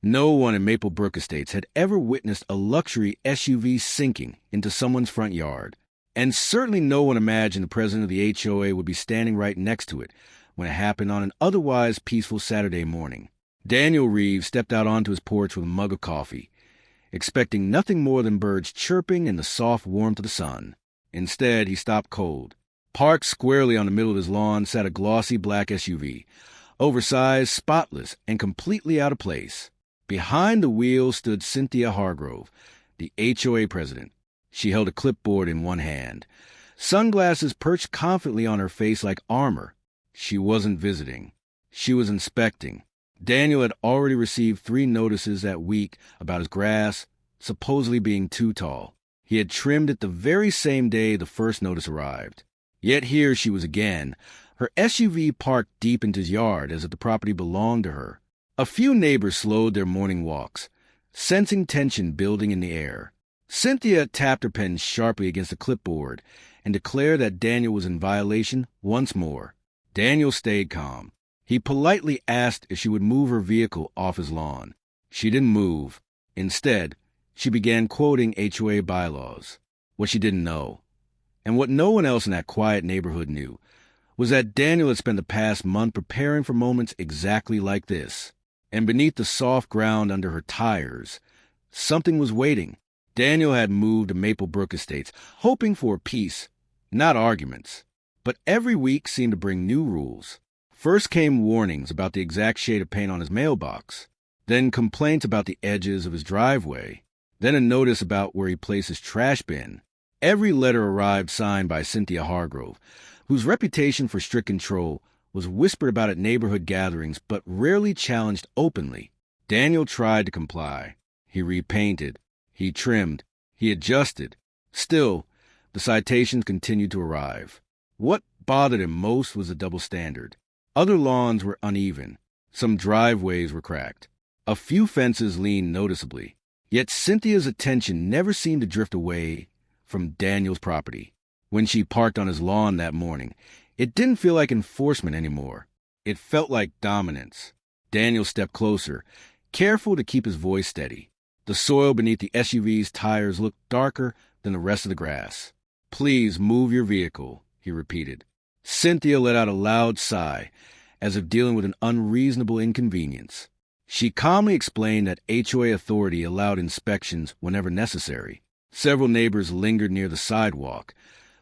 No one in Maplebrook Estates had ever witnessed a luxury SUV sinking into someone's front yard, and certainly no one imagined the president of the HOA would be standing right next to it when it happened on an otherwise peaceful Saturday morning. Daniel Reeves stepped out onto his porch with a mug of coffee, expecting nothing more than birds chirping and the soft warmth of the sun. Instead, he stopped cold. Parked squarely on the middle of his lawn sat a glossy black SUV, oversized, spotless, and completely out of place. Behind the wheel stood Cynthia Hargrove, the HOA president. She held a clipboard in one hand, sunglasses perched confidently on her face like armor. She wasn't visiting. She was inspecting. Daniel had already received 3 notices that week about his grass supposedly being too tall. He had trimmed it the very same day the first notice arrived. Yet here she was again, her SUV parked deep into his yard as if the property belonged to her. A few neighbors slowed their morning walks, sensing tension building in the air. Cynthia tapped her pen sharply against the clipboard and declared that Daniel was in violation once more. Daniel stayed calm. He politely asked if she would move her vehicle off his lawn. She didn't move. Instead, she began quoting HOA bylaws. What she didn't know, and what no one else in that quiet neighborhood knew, was that Daniel had spent the past month preparing for moments exactly like this. And beneath the soft ground under her tires, something was waiting. Daniel had moved to Maplebrook Estates, hoping for peace, not arguments. But every week seemed to bring new rules. First came warnings about the exact shade of paint on his mailbox, then complaints about the edges of his driveway, then a notice about where he placed his trash bin. Every letter arrived signed by Cynthia Hargrove, whose reputation for strict control was whispered about at neighborhood gatherings but rarely challenged openly. Daniel tried to comply. He repainted. He trimmed. He adjusted. Still, the citations continued to arrive. What bothered him most was the double standard. Other lawns were uneven. Some driveways were cracked. A few fences leaned noticeably. Yet Cynthia's attention never seemed to drift away from Daniel's property. When she parked on his lawn that morning, it didn't feel like enforcement anymore. It felt like dominance. Daniel stepped closer, careful to keep his voice steady. The soil beneath the SUV's tires looked darker than the rest of the grass. "Please move your vehicle," he repeated. Cynthia let out a loud sigh, as if dealing with an unreasonable inconvenience. She calmly explained that HOA authority allowed inspections whenever necessary. Several neighbors lingered near the sidewalk,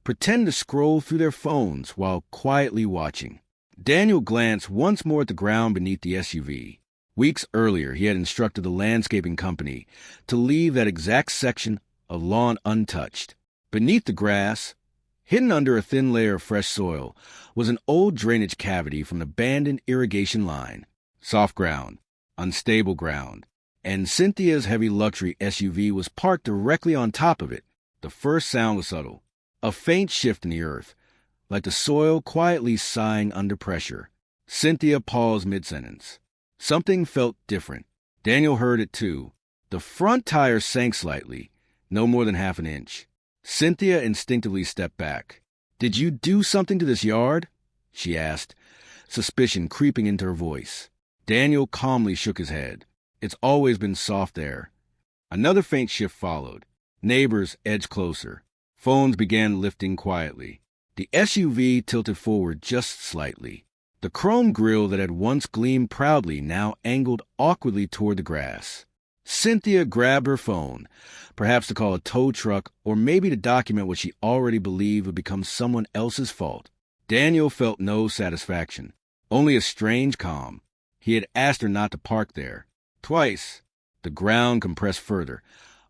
pretending to scroll through their phones while quietly watching. Daniel glanced once more at the ground beneath the SUV. Weeks earlier, he had instructed the landscaping company to leave that exact section of lawn untouched. Beneath the grass, hidden under a thin layer of fresh soil, was an old drainage cavity from an abandoned irrigation line. Soft ground, unstable ground, and Cynthia's heavy luxury SUV was parked directly on top of it. The first sound was subtle, a faint shift in the earth, like the soil quietly sighing under pressure. Cynthia paused mid-sentence. Something felt different. Daniel heard it too. The front tire sank slightly, no more than half an inch. Cynthia instinctively stepped back. "Did you do something to this yard?" she asked, suspicion creeping into her voice. Daniel calmly shook his head. "It's always been soft there." Another faint shift followed. Neighbors edged closer. Phones began lifting quietly. The SUV tilted forward just slightly. The chrome grille that had once gleamed proudly now angled awkwardly toward the grass. Cynthia grabbed her phone, perhaps to call a tow truck or maybe to document what she already believed would become someone else's fault. Daniel felt no satisfaction, only a strange calm. He had asked her not to park there. Twice. The ground compressed further,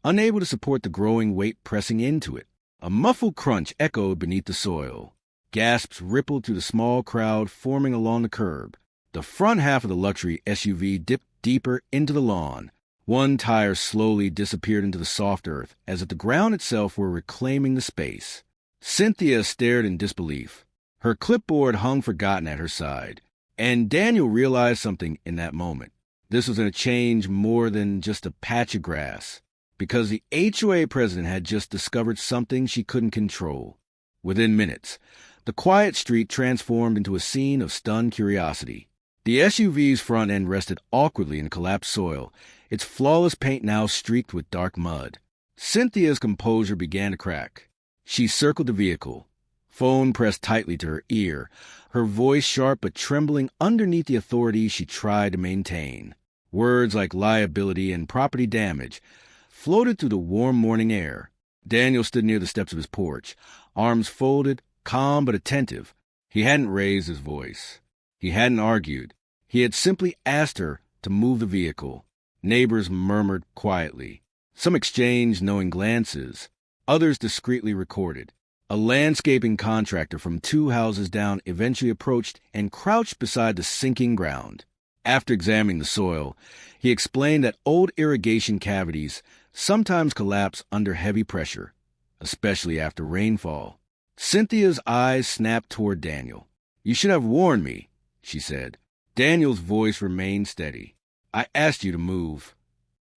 unable to support the growing weight pressing into it. A muffled crunch echoed beneath the soil. Gasps rippled through the small crowd forming along the curb. The front half of the luxury SUV dipped deeper into the lawn. One tire slowly disappeared into the soft earth, as if the ground itself were reclaiming the space. Cynthia stared in disbelief. Her clipboard hung forgotten at her side, and Daniel realized something in that moment. This was a change more than just a patch of grass, because the HOA president had just discovered something she couldn't control. Within minutes, the quiet street transformed into a scene of stunned curiosity. The SUV's front end rested awkwardly in collapsed soil, its flawless paint now streaked with dark mud. Cynthia's composure began to crack. She circled the vehicle, phone pressed tightly to her ear, her voice sharp but trembling underneath the authority she tried to maintain. Words like liability and property damage floated through the warm morning air. Daniel stood near the steps of his porch, arms folded, calm but attentive. He hadn't raised his voice. He hadn't argued. He had simply asked her to move the vehicle. Neighbors murmured quietly. Some exchanged knowing glances. Others discreetly recorded. A landscaping contractor from 2 houses down eventually approached and crouched beside the sinking ground. After examining the soil, he explained that old irrigation cavities sometimes collapse under heavy pressure, especially after rainfall. Cynthia's eyes snapped toward Daniel. "You should have warned me," she said. Daniel's voice remained steady. "I asked you to move."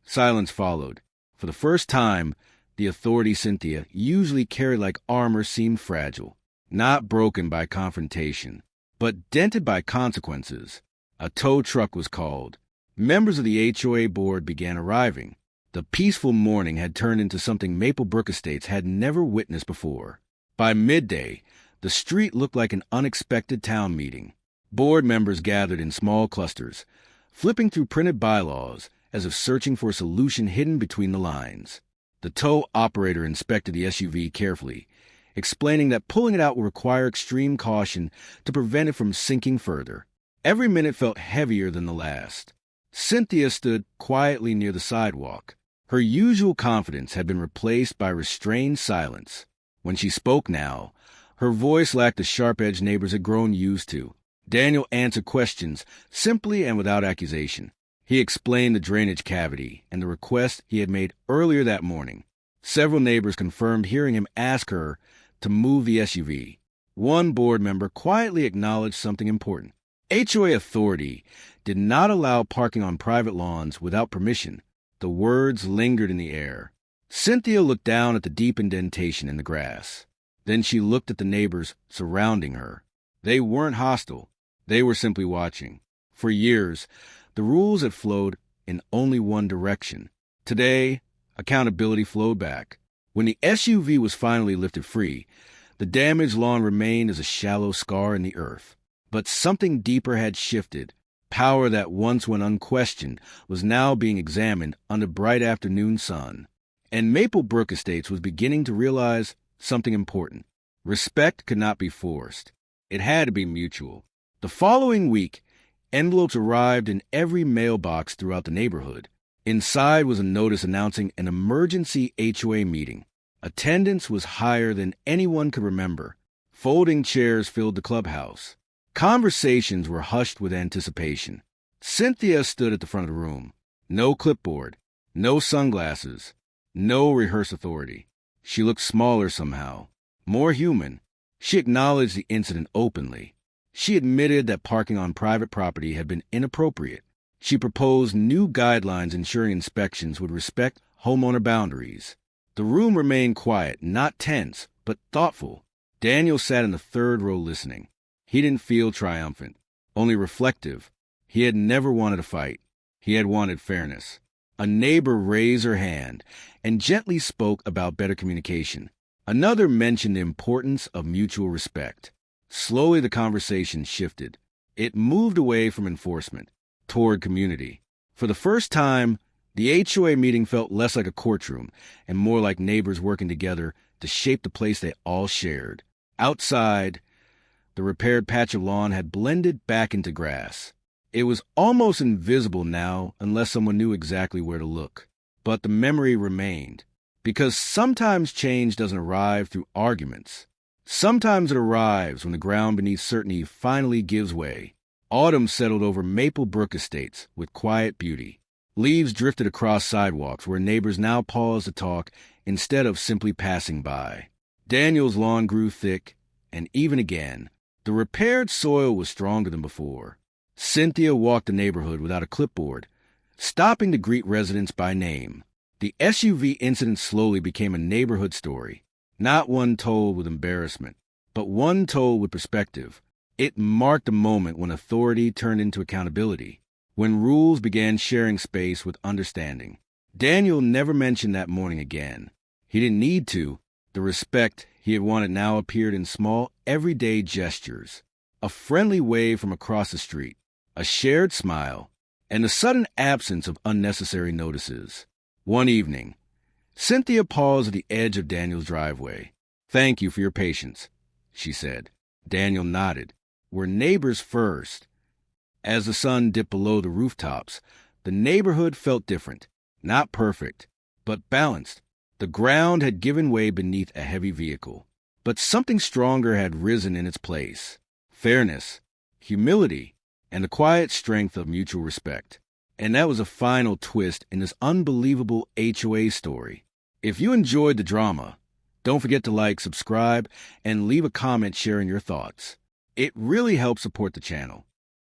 Silence followed. For the first time, the authority Cynthia usually carried like armor seemed fragile, not broken by confrontation, but dented by consequences. A tow truck was called. Members of the HOA board began arriving. The peaceful morning had turned into something Maplebrook Estates had never witnessed before. By midday, the street looked like an unexpected town meeting. Board members gathered in small clusters, flipping through printed bylaws as if searching for a solution hidden between the lines. The tow operator inspected the SUV carefully, explaining that pulling it out would require extreme caution to prevent it from sinking further. Every minute felt heavier than the last. Cynthia stood quietly near the sidewalk. Her usual confidence had been replaced by restrained silence. When she spoke now, her voice lacked the sharp edge neighbors had grown used to. Daniel answered questions simply and without accusation. He explained the drainage cavity and the request he had made earlier that morning. Several neighbors confirmed hearing him ask her to move the SUV. One board member quietly acknowledged something important. HOA authority did not allow parking on private lawns without permission. The words lingered in the air. Cynthia looked down at the deep indentation in the grass. Then she looked at the neighbors surrounding her. They weren't hostile. They were simply watching. For years, the rules had flowed in only one direction. Today, accountability flowed back. When the SUV was finally lifted free, the damaged lawn remained as a shallow scar in the earth. But something deeper had shifted. Power that once went unquestioned was now being examined under bright afternoon sun. And Maplebrook Estates was beginning to realize something important. Respect could not be forced. It had to be mutual. The following week, envelopes arrived in every mailbox throughout the neighborhood. Inside was a notice announcing an emergency HOA meeting. Attendance was higher than anyone could remember. Folding chairs filled the clubhouse. Conversations were hushed with anticipation. Cynthia stood at the front of the room. No clipboard, no sunglasses, no rehearsed authority. She looked smaller somehow, more human. She acknowledged the incident openly. She admitted that parking on private property had been inappropriate. She proposed new guidelines ensuring inspections would respect homeowner boundaries. The room remained quiet, not tense, but thoughtful. Daniel sat in the third row listening. He didn't feel triumphant, only reflective. He had never wanted a fight. He had wanted fairness. A neighbor raised her hand and gently spoke about better communication. Another mentioned the importance of mutual respect. Slowly the conversation shifted. It moved away from enforcement, toward community. For the first time, the HOA meeting felt less like a courtroom and more like neighbors working together to shape the place they all shared. Outside, the repaired patch of lawn had blended back into grass. It was almost invisible now unless someone knew exactly where to look. But the memory remained. Because sometimes change doesn't arrive through arguments. Sometimes it arrives when the ground beneath certainty finally gives way. Autumn settled over Maplebrook Estates with quiet beauty. Leaves drifted across sidewalks where neighbors now paused to talk instead of simply passing by. Daniel's lawn grew thick, and even again, the repaired soil was stronger than before. Cynthia walked the neighborhood without a clipboard, stopping to greet residents by name. The SUV incident slowly became a neighborhood story, not one told with embarrassment, but one told with perspective. It marked a moment when authority turned into accountability, when rules began sharing space with understanding. Daniel never mentioned that morning again. He didn't need to. The respect he had wanted now appeared in small, everyday gestures. A friendly wave from across the street, a shared smile, and the sudden absence of unnecessary notices. One evening, Cynthia paused at the edge of Daniel's driveway. "Thank you for your patience," she said. Daniel nodded. "We're neighbors first." As the sun dipped below the rooftops, the neighborhood felt different. Not perfect, but balanced. The ground had given way beneath a heavy vehicle, but something stronger had risen in its place. Fairness, humility, and the quiet strength of mutual respect. And that was a final twist in this unbelievable HOA story. If you enjoyed the drama, don't forget to like, subscribe, and leave a comment sharing your thoughts. It really helps support the channel.